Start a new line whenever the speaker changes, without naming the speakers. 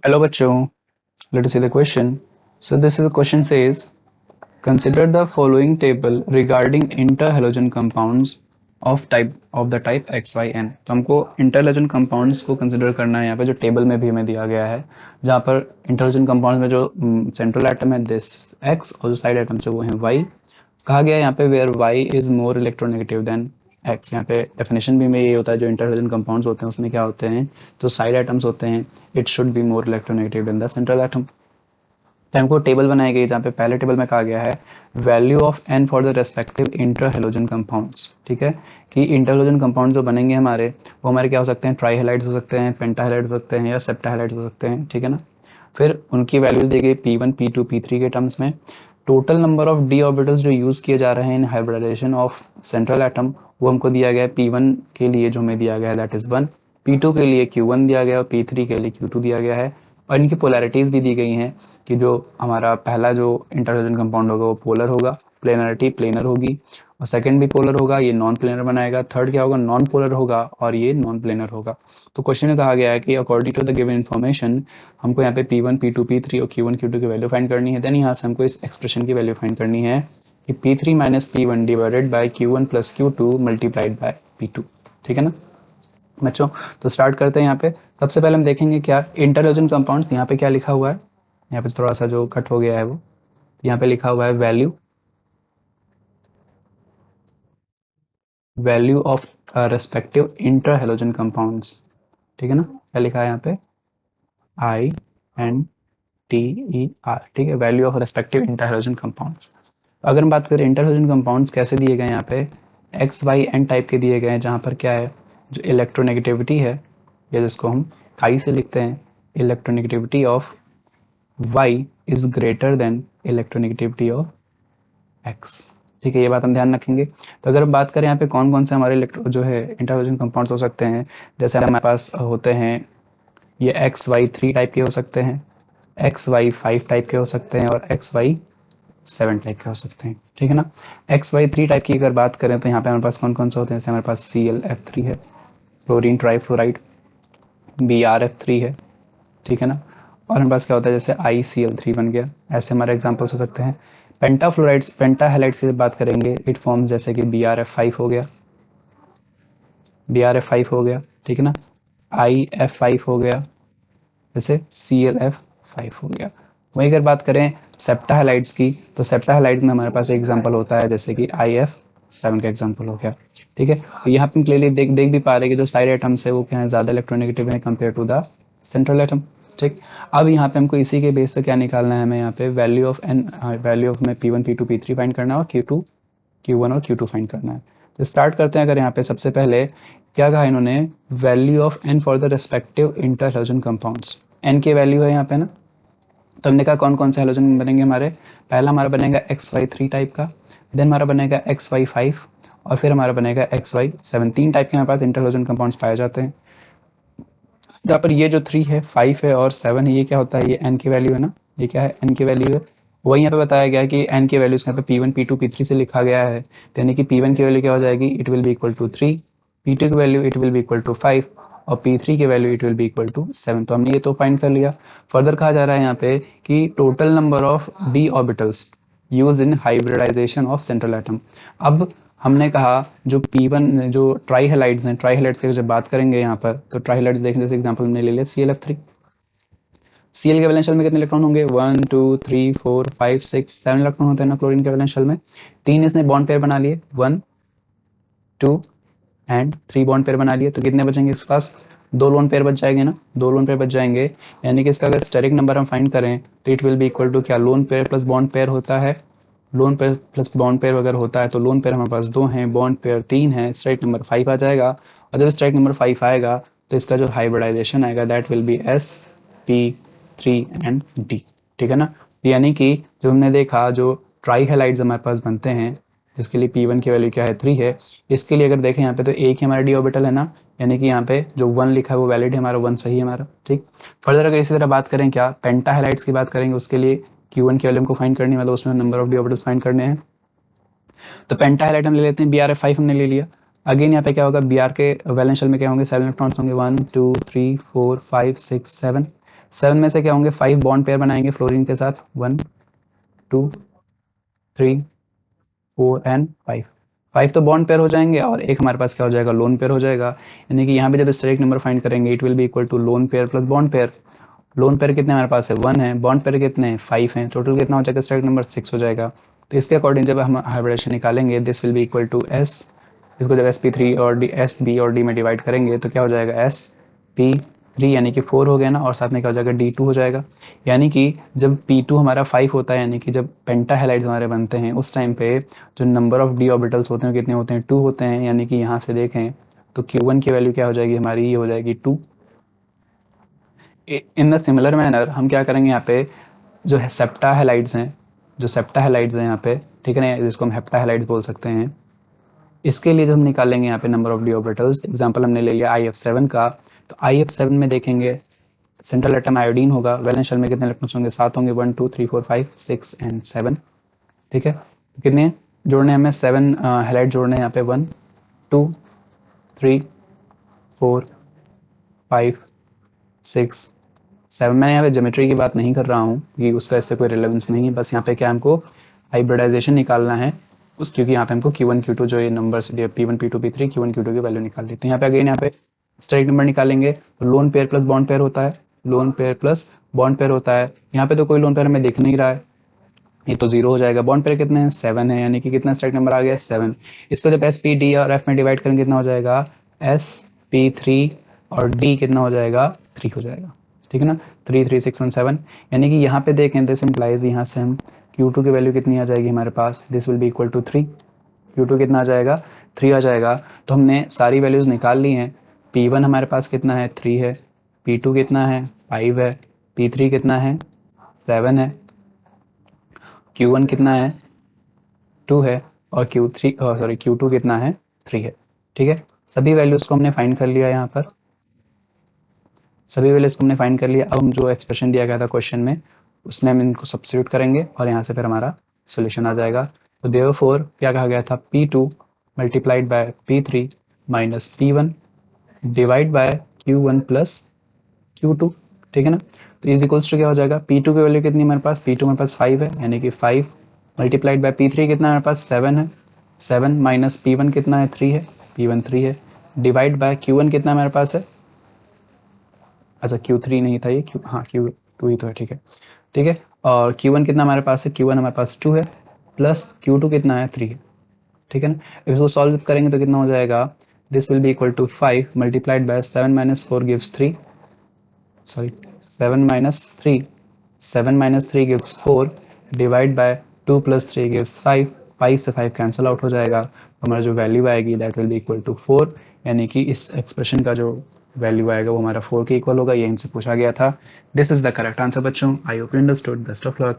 Hello bachcho, let us see the question. So this is the question says, consider the following table regarding interhalogen compounds of the type XYN। तो हमको interhalogen compounds को consider करना है यहाँ पे जो table में भी हमें दिया गया है, जहाँ पर interhalogen compounds में जो central atom है this X और जो side atoms है वो है Y। कहा गया है यहाँ पे where Y is more electronegative than X। यहाँ पे डेफिनेशन भी में ये होता है जो इंटरहैलोजन कंपाउंड्स होते हैं उसमें क्या होते हैं, जो साइड एटम्स होते हैं it should be more electronegative than the central atom. तो हमको टेबल बनाई गई जहाँ पे पहले टेबल में कहा गया है value of N for the respective interhalogen compounds. ठीक है, कि इंटरहैलोजन कंपाउंड जो बनेंगे हमारे वो हमारे क्या हो सकते हैं, ट्राईहैलाइड्स हो सकते हैं, पेंटाहैलाइड्स हो सकते हैं या सेप्टाहैलाइड्स हो सकते हैं। ठीक है ना, फिर उनकी वैल्यूज दी गई P1 P2 P3 के टर्म्स में। Total number of D orbitals जो यूज किए जा रहे हैं इन हाइब्रिडाइजेशन ऑफ सेंट्रल एटम वो हमको दिया गया है P1 के लिए जो हमें दिया गया है दैट इज 1, P2 के लिए Q1 दिया गया है और P3 के लिए Q2 दिया गया है। और इनकी पोलैरिटीज भी दी गई हैं कि जो हमारा पहला जो इंटरहैलोजन कंपाउंड होगा वो पोलर होगा, प्लेनरिटी प्लेनर होगी, और सेकंड भी पोलर होगा, ये नॉन प्लेनर बनाएगा, थर्ड क्या होगा नॉन पोलर होगा और ये नॉन प्लेनर होगा। तो क्वेश्चन में कहा गया है कि according to the given information हमको यहाँ पे P1 P2 P3 और Q1 Q2 की वैल्यू फाइंड करनी है। देन यहाँ से हमको इस एक्सप्रेशन की वैल्यू फाइंड करनी है कि P3 minus P1 divided by Q1 plus Q2 multiplied by P2। ठीक है ना बच्चों, तो स्टार्ट करते हैं। यहाँ पे सबसे पहले हम देखेंगे क्या इंटरहैलोजन कंपाउंड्स। यहाँ पे क्या लिखा हुआ है, यहाँ पे थोड़ा सा जो कट हो गया है वो यहाँ पे लिखा हुआ है value of respective interhalogen compounds. ठीक है ना, क्या लिखा है यहाँ पे INTER। ठीक है, value of respective interhalogen compounds. अगर हम बात करें इंटरहैलोजन कंपाउंड्स कैसे दिए गए हैं, यहाँ पे XYN टाइप के दिए गए हैं जहाँ पर क्या है जो इलेक्ट्रोनेगेटिविटी है या जिसको हम I से लिखते हैं, electronegativity of Y is greater than electronegativity of X। ठीक है, ये बात हम ध्यान रखेंगे। तो अगर हम बात करें यहाँ पे कौन कौन से हमारे जो है इंटरहैलोजन कंपाउंड्स हो सकते हैं, जैसे हमारे पास होते हैं ये XY3 टाइप के हो सकते हैं, XY5 टाइप के हो सकते हैं और XY7 टाइप के हो सकते हैं। ठीक है ना, XY3 टाइप की अगर बात करें तो यहाँ पे हमारे पास कौन कौन से होते हैं, जैसे हमारे पास ClF3 है, क्लोरीन ट्राईफ्लोराइड, BrF3 है। ठीक है ना, और हमारे पास क्या होता है जैसे ICl3 बन गया, ऐसे हमारे एग्जाम्पल्स हो सकते हैं। पेंटाफ्लोराइड्स पेंटाहेलाइड्स की बात करेंगे इट फॉर्म्स जैसे कि BrF5 हो गया, BrF5 हो गया। ठीक है ना, IF5 हो गया, जैसे ClF5 हो गया। वहीं अगर बात करें सेप्टाहेलाइड्स की तो सेप्टाहेलाइड्स में हमारे पास एक एग्जांपल होता है जैसे कि IF7 का एग्जांपल हो गया। ठीक है, तो यहाँ पे हम क्लियरली देख भी पा रहे हैं कि जो साइड एटम्स है वो क्या है ज्यादा इलेक्ट्रोनेगेटिव है compare to the central atom. ठीक, अब यहाँ पे हमको इसी के बेस से क्या निकालना है, हमें यहाँ पे value of N, value of में P1 P2 P3 फाइंड करना है और Q2 Q1 और Q2 फाइंड करना है। तो स्टार्ट करते हैं। अगर यहाँ पे सबसे पहले क्या कहा इन्होंने, value of N for the respective interhalogen compounds. N की वैल्यू है यहाँ पे ना, तो हमने कहा कौन कौन से हैलोजन बनेंगे हमारे, पहला हमारा बनेगा XY3 टाइप का, देन हमारा बनेगा XY5 और फिर हमारा बनेगा XY7। तीन टाइप के हमारे पास इंटरहैलोजन कंपाउंड्स पाए जाते हैं, जहाँ पर ये जो 3 है 5 है और 7 है ये क्या होता है, ये n की वैल्यू है ना, ये क्या है n की वैल्यू है। वही यहाँ पे बताया गया है कि n की वैल्यूज यहाँ पे P1 P2 P3 से लिखा गया है, तो यानी कि P1 की वैल्यू क्या हो जाएगी, it will be equal to 3, P2 की value it will be equal to 5 और P3 की value it will be equal to 7। तो हमने ये तो फाइंड कर लिया। फर्दर कहा जा रहा है यहाँ पे कि total number of D orbitals use in hybridisation of central atom. अब हमने कहा जो P1 जो ट्राईहेलाइड्स हैं, ट्राईहेलाइड्स की जब बात करेंगे यहाँ पर तो ट्राईहेलाइड्स देखने जैसे एग्जांपल हमने ले लिया ClF3। Cl के वैलेंस शेल में कितने इलेक्ट्रॉन होंगे, 1 2 3 4 5 6 7 इलेक्ट्रॉन होते हैं ना क्लोरीन के वैलेंस शेल में। तीन इसने बॉन्ड पेयर बना लिए, 1 2 एंड 3 बॉन्ड पेयर बना लिए, तो कितने बचेंगे इसके पास, दो लोन पेयर बच जाएंगे ना, दो लोन पेयर बच जाएंगे। यानी कि इसका अगर स्टेरिक नंबर हम फाइंड करें तो it will be equal to क्या, lone pair plus bond pair होता है, lone pair plus bond pair अगर होता है तो लोन पेयर हमारे पास 2 हैं, बॉन्ड पेयर 3 है, स्ट्राइक नंबर 5 आ जाएगा। और जब स्ट्राइक नंबर 5 आएगा तो इसका जो हाइब्रिडाइजेशन आएगा that will B sp3 and d। ठीक है ना, यानी कि जो हमने देखा जो ट्राई हेलाइड्स हमारे पास बनते हैं जिसके लिए P1 की वैल्यू क्या है 3 है, इसके लिए अगर देखें यहाँ पे तो एक ही हमारा डी ऑर्बिटल है ना, यानी कि यहाँ पे जो 1 लिखा है वो वैलिड है हमारा, 1 सही है हमारा। ठीक, फर्दर अगर इसी तरह बात करें क्या पेंटाहेलाइड्स की बात करेंगे उसके लिए Q1 की वैल्यू हमको फाइंड करनी है, मतलब उसमें number of D orbitals find करने हैं। तो पेंटाहेलाइड हम ले लेते हैं, BrF5 हमने ले लिया। अगेन यहाँ पे क्या होगा, Br के वैलेंस शेल में क्या होंगे, 7 इलेक्ट्रॉन्स होंगे, 1 2 3 4 5 6 7। 7 में से क्या होंगे, 5 बॉन्ड पेयर बनाएंगे फ्लोरीन के साथ, 1 2 3 4 एंड 5। 5 तो बॉन्ड पेयर हो जाएंगे और एक हमारे पास क्या हो जाएगा, लोन पेयर हो जाएगा। यानी कि यहाँ पे जब स्टेरिक नंबर फाइंड करेंगे it will be equal to lone pair plus bond pair. Lone pair कितने हमारे पास है, 1 है, बॉन्ड पेयर कितने हैं, 5 हैं, टोटल कितना हो जाएगा, स्टेरिक नंबर 6 हो जाएगा। तो इसके अकॉर्डिंग जब हम हाइब्रिडेशन निकालेंगे this will be equal to S, इसको जब sp3 और डी एस बी और डी में डिवाइड करेंगे तो क्या हो जाएगा, sp3 यानी कि 4 हो गया ना, और साथ में क्या हो जाएगा, d2 हो जाएगा। यानी कि जब p2 हमारा 5 होता है, यानी कि जब पेंटा हैलाइड्स हमारे बनते हैं उस टाइम पे जो नंबर ऑफ डी ऑर्बिटल्स होते हैं कितने होते हैं, 2 होते हैं। यानी कि यहाँ से देखें तो q1 की वैल्यू क्या हो जाएगी हमारी, ये हो जाएगी 2। इन द सिमिलर मैनर हम क्या करेंगे, यहाँ पे जो है सेप्टा हैलाइड्स हैं, जो सेप्टा हैलाइड्स हैं यहाँ पे, ठीक है ना, जिसको हम हेप्टा हैलाइड्स बोल सकते हैं, इसके लिए जब हम निकालेंगे यहाँ पे number of D orbitals, example हमने ले लिया IF7 का, तो IF7 में देखेंगे सेंट्रल एटम आयोडीन होगा, वैलेंस शेल में कितने इलेक्ट्रॉन्स होंगे, 7 होंगे, 1 2 3 4 5 6 एंड 7। ठीक है, कितने जोड़ने हमें, 7 हैलाइड जोड़ने हैं यहाँ पे, 1 2 3 4 5 6 7। मैं यहाँ पे ज्योमेट्री की बात नहीं कर रहा हूँ कि उसका इससे कोई रिलेवेंस नहीं है, बस यहाँ पे क्या हमको हाइब्रिडाइजेशन निकालना है उस, क्योंकि यहाँ पे हमको Q1 Q2 जो ये नंबर्स दिए P1 P2 P3 Q1 Q2 की वैल्यू निकाल ली। तो यहाँ पे अगेन यहाँ पे स्टेरिक नंबर निकालेंगे तो loan pair plus bond pair होता है, lone pair plus bond pair होता है। यहाँ पे तो कोई लोन पेयर हमें दिख नहीं रहा है, ये तो 0 हो जाएगा। बॉन्ड पेयर कितने हैं, 7 है, यानी कि कितना स्टेरिक नंबर आ गया, 7। इसको जब SP D और F में डिवाइड करेंगे कितना हो जाएगा, SP3 और D कितना हो जाएगा, 3 हो जाएगा। ठीक है ना, 3 3 6 1 7। यानी कि यहाँ पे देखें दिस इम्प्लाइज, यहाँ से हम Q2 की वैल्यू कितनी आ जाएगी हमारे पास, this will be equal to 3। Q2 कितना आ जाएगा, 3 आ जाएगा। तो हमने सारी वैल्यूज निकाल ली हैं। P1 हमारे पास कितना है, 3 है, P2 कितना है, 5 है, P3 कितना है, 7 है, Q1 कितना है, 2 है, और Q2 कितना है, 3 है। ठीक है, सभी वैल्यूज को हमने फाइंड कर लिया यहाँ पर, सभी वैल्यूज को हमने फाइंड कर लिया। अब हम जो एक्सप्रेशन दिया गया था क्वेश्चन में उसमें हम इनको सब्स्टिट्यूट करेंगे और यहाँ से फिर हमारा सोल्यूशन आ जाएगा। तो देयरफॉर क्या कहा गया था, P2 multiplied by P3 minus P1 divide by Q1 plus Q2। ठीक है ना, तो इज इक्वल्स टू क्या हो जाएगा, P2 की वैल्यू कितनी हमारे पास, P2 हमारे पास 5 है, यानी कि 5 मल्टीप्लाइड बाय P3 कितना हमारे पास, 7 है, 7 माइनस P1 कितना है, 3 है, P1 3 है, डिवाइड बाय Q1 कितना हमारे पास है, अच्छा Q3 नहीं था ये, हाँ Q2 ही तो है। ठीक है, ठीक है, और Q1 कितना हमारे पास है, Q1 हमारे पास 2 है, प्लस Q2 कितना है, 3 है। ठीक है ना, इसको सॉल्व करेंगे तो कितना हो जाएगा, this will be equal to 5 multiplied by 7 minus 4 gives 3, sorry 7 minus 3, 7 minus 3 gives 4 divide by 2 plus 3 gives 5, 5 से 5 कैंसिल आउट हो जाएगा, हमारा जो वैल्यू आएगी that will be equal to 4। यानी कि इस एक्सप्रेशन का जो वैल्यू आएगा वो हमारा 4 के इक्वल होगा, ये हमसे पूछा गया था। This is the correct answer बच्चों, I hope you understood, best of luck.